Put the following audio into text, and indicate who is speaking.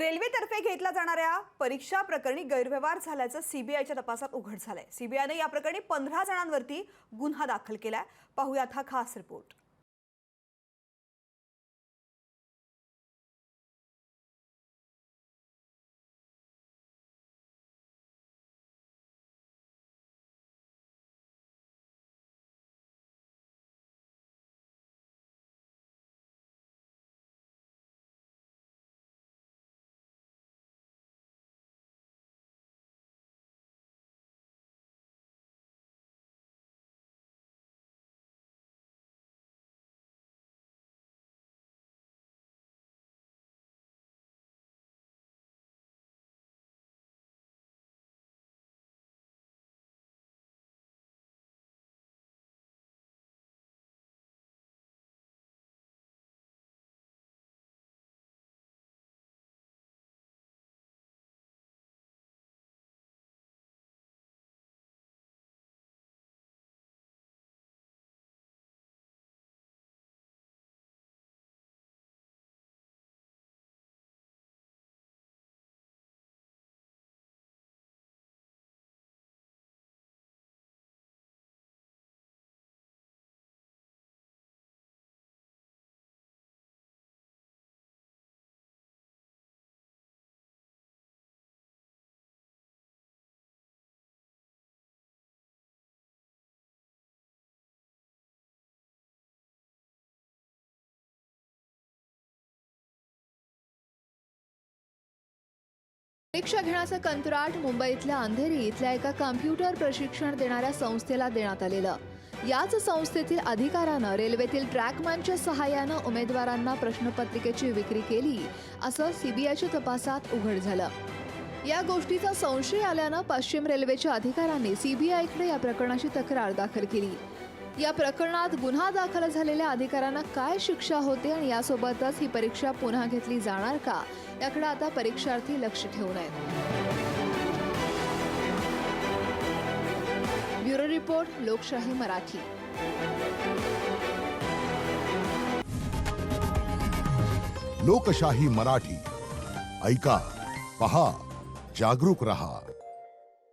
Speaker 1: रेल्वेतर्फे घेतल्या जाणाऱ्या परीक्षा प्रकरणी गैरव्यवहार झाल्याचं सीबीआयच्या तपासात उघड झालंय। सीबीआयने या प्रकरणी 15 जणांवरती गुन्हा दाखल केलाय। पाहूयात हा खास रिपोर्ट।
Speaker 2: परीक्षा घेण्याचं कंत्राट मुंबईतल्या अंधेरी इथल्या एका कॉम्प्युटर प्रशिक्षण देणाऱ्या संस्थेला देण्यात आलेलं। याच संस्थेतील अधिकाऱ्यानं रेल्वेतील ट्रॅकमॅनच्या सहाय्यानं उमेदवारांना प्रश्नपत्रिकेची विक्री केली असं सीबीआयच्या तपासात उघड झालं। या गोष्टीचा संशय आल्यानं पश्चिम रेल्वेच्या अधिकाऱ्यांनी सीबीआयकडे या प्रकरणाची तक्रार दाखल केली। या प्रकरणात गुन्हा दाखल झालेल्या अधिकाऱ्यांना काय शिक्षा होते आणि यासोबतच ही परीक्षा पुन्हा घेतली जाणार का याकडे आता परीक्षार्थी लक्ष ठेवून आहेत। ब्युरो रिपोर्ट, लोकशाही मराठी।
Speaker 3: लोकशाही मराठी ऐका, पहा, जागरूक रहा।